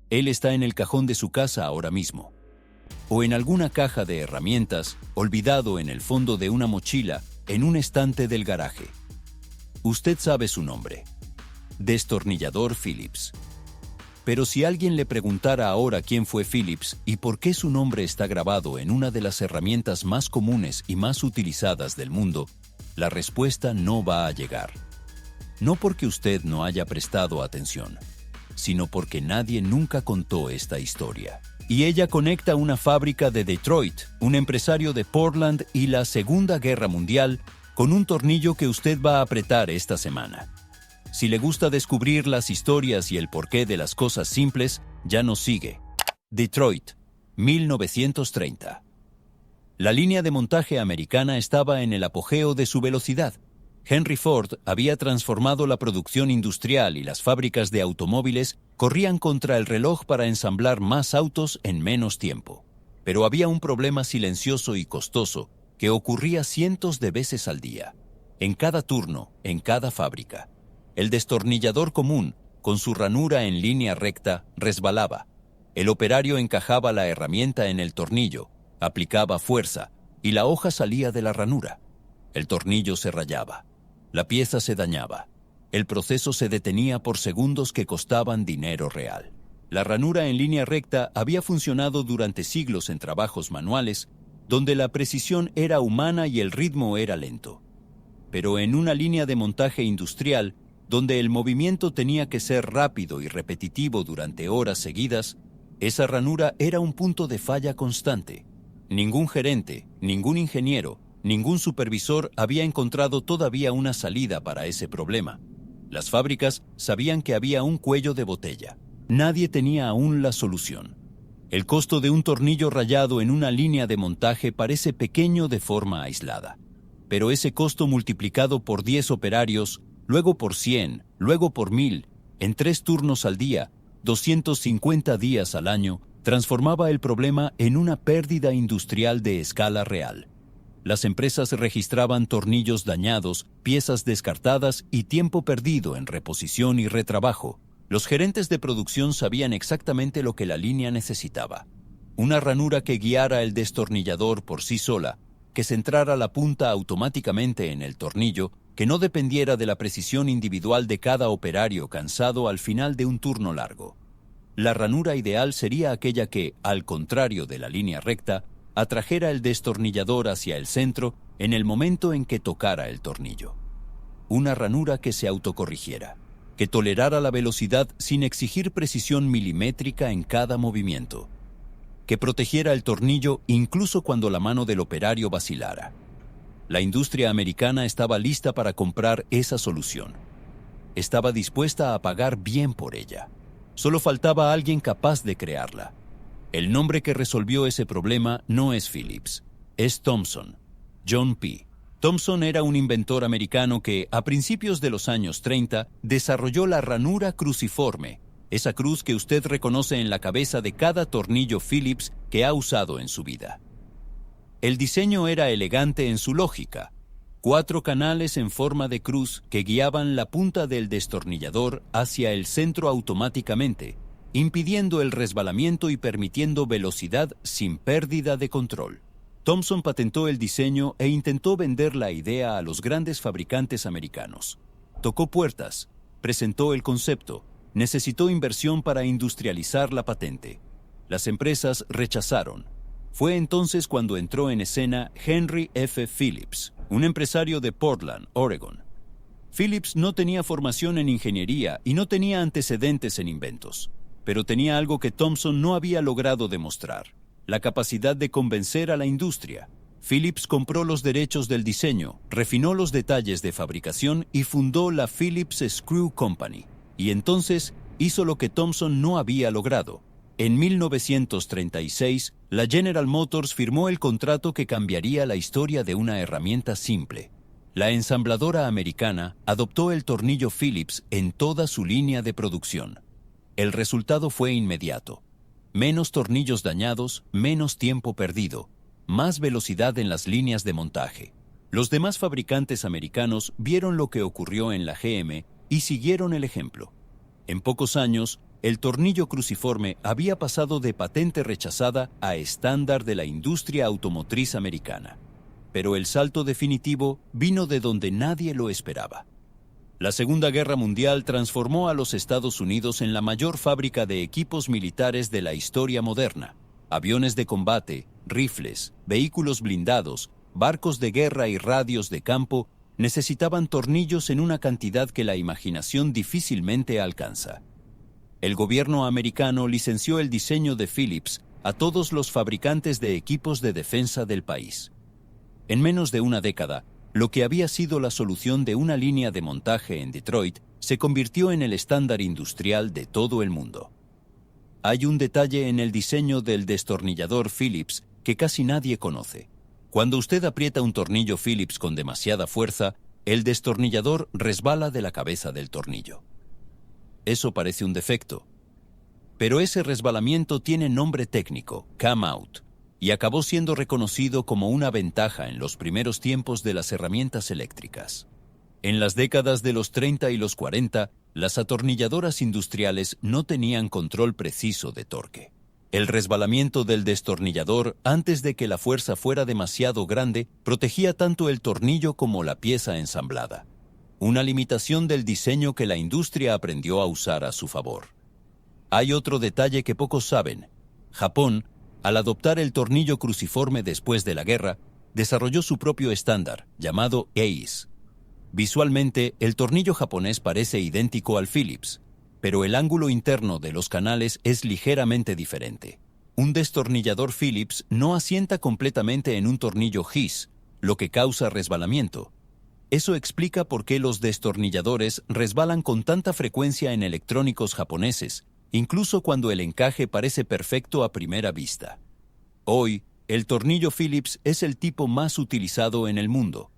Él está en el cajón de su casa ahora mismo. O en alguna caja de herramientas, olvidado en el fondo de una mochila, en un estante del garaje. Usted sabe su nombre. Destornillador Phillips. Pero si alguien le preguntara ahora quién fue Phillips y por qué su nombre está grabado en una de las herramientas más comunes y más utilizadas del mundo, la respuesta no va a llegar. No porque usted no haya prestado atención, sino porque nadie nunca contó esta historia. Y ella conecta una fábrica de Detroit, un empresario de Portland y la Segunda Guerra Mundial con un tornillo que usted va a apretar esta semana. Si le gusta descubrir las historias y el porqué de las cosas simples, ya nos sigue. Detroit, 1930. La línea de montaje americana estaba en el apogeo de su velocidad. Henry Ford había transformado la producción industrial y las fábricas de automóviles corrían contra el reloj para ensamblar más autos en menos tiempo. Pero había un problema silencioso y costoso que ocurría cientos de veces al día, en cada turno, en cada fábrica. El destornillador común, con su ranura en línea recta, resbalaba. El operario encajaba la herramienta en el tornillo, aplicaba fuerza, y la hoja salía de la ranura. El tornillo se rayaba. La pieza se dañaba. El proceso se detenía por segundos que costaban dinero real. La ranura en línea recta había funcionado durante siglos en trabajos manuales, donde la precisión era humana y el ritmo era lento. Pero en una línea de montaje industrial, donde el movimiento tenía que ser rápido y repetitivo durante horas seguidas, esa ranura era un punto de falla constante. Ningún gerente, ningún ingeniero, ningún supervisor había encontrado todavía una salida para ese problema. Las fábricas sabían que había un cuello de botella. Nadie tenía aún la solución. El costo de un tornillo rayado en una línea de montaje parece pequeño de forma aislada. Pero ese costo multiplicado por 10 operarios, luego por 100, luego por 1000, en 3 turnos al día, 250 días al año, transformaba el problema en una pérdida industrial de escala real. Las empresas registraban tornillos dañados, piezas descartadas y tiempo perdido en reposición y retrabajo. Los gerentes de producción sabían exactamente lo que la línea necesitaba. Una ranura que guiara el destornillador por sí sola, que centrara la punta automáticamente en el tornillo, que no dependiera de la precisión individual de cada operario cansado al final de un turno largo. La ranura ideal sería aquella que, al contrario de la línea recta, atrajera el destornillador hacia el centro en el momento en que tocara el tornillo. Una ranura que se autocorrigiera, que tolerara la velocidad sin exigir precisión milimétrica en cada movimiento, que protegiera el tornillo incluso cuando la mano del operario vacilara. La industria americana estaba lista para comprar esa solución. Estaba dispuesta a pagar bien por ella. Solo faltaba alguien capaz de crearla. El nombre que resolvió ese problema no es Phillips, es Thomson, John P. Thomson era un inventor americano que, a principios de los años 30, desarrolló la ranura cruciforme, esa cruz que usted reconoce en la cabeza de cada tornillo Phillips que ha usado en su vida. El diseño era elegante en su lógica. 4 canales en forma de cruz que guiaban la punta del destornillador hacia el centro automáticamente, impidiendo el resbalamiento y permitiendo velocidad sin pérdida de control. Thomson patentó el diseño e intentó vender la idea a los grandes fabricantes americanos. Tocó puertas, presentó el concepto, necesitó inversión para industrializar la patente. Las empresas rechazaron. Fue entonces cuando entró en escena Henry F. Phillips, un empresario de Portland, Oregon. Phillips no tenía formación en ingeniería y no tenía antecedentes en inventos, pero tenía algo que Thomson no había logrado demostrar: la capacidad de convencer a la industria. Phillips compró los derechos del diseño, refinó los detalles de fabricación y fundó la Phillips Screw Company. Y entonces hizo lo que Thomson no había logrado. En 1936, la General Motors firmó el contrato que cambiaría la historia de una herramienta simple. La ensambladora americana adoptó el tornillo Phillips en toda su línea de producción. El resultado fue inmediato: menos tornillos dañados, menos tiempo perdido, más velocidad en las líneas de montaje. Los demás fabricantes americanos vieron lo que ocurrió en la GM y siguieron el ejemplo. En pocos años, el tornillo cruciforme había pasado de patente rechazada a estándar de la industria automotriz americana. Pero el salto definitivo vino de donde nadie lo esperaba. La Segunda Guerra Mundial transformó a los Estados Unidos en la mayor fábrica de equipos militares de la historia moderna. Aviones de combate, rifles, vehículos blindados, barcos de guerra y radios de campo necesitaban tornillos en una cantidad que la imaginación difícilmente alcanza. El gobierno americano licenció el diseño de Phillips a todos los fabricantes de equipos de defensa del país. En menos de una década, lo que había sido la solución de una línea de montaje en Detroit se convirtió en el estándar industrial de todo el mundo. Hay un detalle en el diseño del destornillador Phillips que casi nadie conoce. Cuando usted aprieta un tornillo Phillips con demasiada fuerza, el destornillador resbala de la cabeza del tornillo. Eso parece un defecto. Pero ese resbalamiento tiene nombre técnico, come out, y acabó siendo reconocido como una ventaja en los primeros tiempos de las herramientas eléctricas. En las décadas de los 30 y los 40, las atornilladoras industriales no tenían control preciso de torque. El resbalamiento del destornillador antes de que la fuerza fuera demasiado grande protegía tanto el tornillo como la pieza ensamblada. Una limitación del diseño que la industria aprendió a usar a su favor. Hay otro detalle que pocos saben. Japón, al adoptar el tornillo cruciforme después de la guerra, desarrolló su propio estándar, llamado ACE. Visualmente, el tornillo japonés parece idéntico al Phillips, pero el ángulo interno de los canales es ligeramente diferente. Un destornillador Phillips no asienta completamente en un tornillo GIS, lo que causa resbalamiento. Eso explica por qué los destornilladores resbalan con tanta frecuencia en electrónicos japoneses, incluso cuando el encaje parece perfecto a primera vista. Hoy, el tornillo Phillips es el tipo más utilizado en el mundo.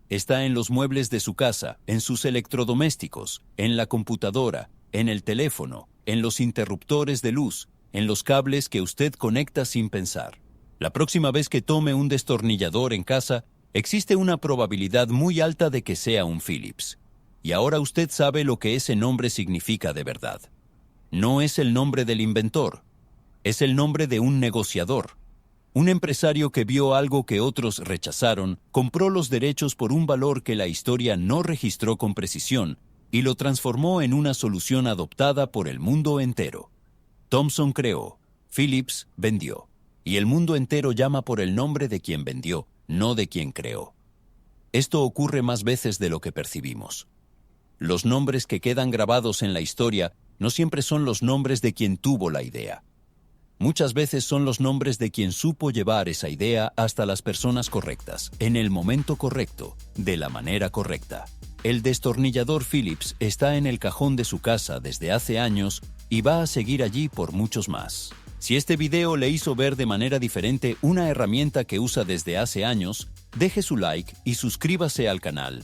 Está en los muebles de su casa, en sus electrodomésticos, en la computadora, en el teléfono, en los interruptores de luz, en los cables que usted conecta sin pensar. La próxima vez que tome un destornillador en casa, existe una probabilidad muy alta de que sea un Phillips. Y ahora usted sabe lo que ese nombre significa de verdad. No es el nombre del inventor, es el nombre de un negociador. Un empresario que vio algo que otros rechazaron, compró los derechos por un valor que la historia no registró con precisión y lo transformó en una solución adoptada por el mundo entero. Thomson creó, Phillips vendió, y el mundo entero llama por el nombre de quien vendió, no de quien creó. Esto ocurre más veces de lo que percibimos. Los nombres que quedan grabados en la historia no siempre son los nombres de quien tuvo la idea. Muchas veces son los nombres de quien supo llevar esa idea hasta las personas correctas, en el momento correcto, de la manera correcta. El destornillador Phillips está en el cajón de su casa desde hace años y va a seguir allí por muchos más. Si este video le hizo ver de manera diferente una herramienta que usa desde hace años, deje su like y suscríbase al canal.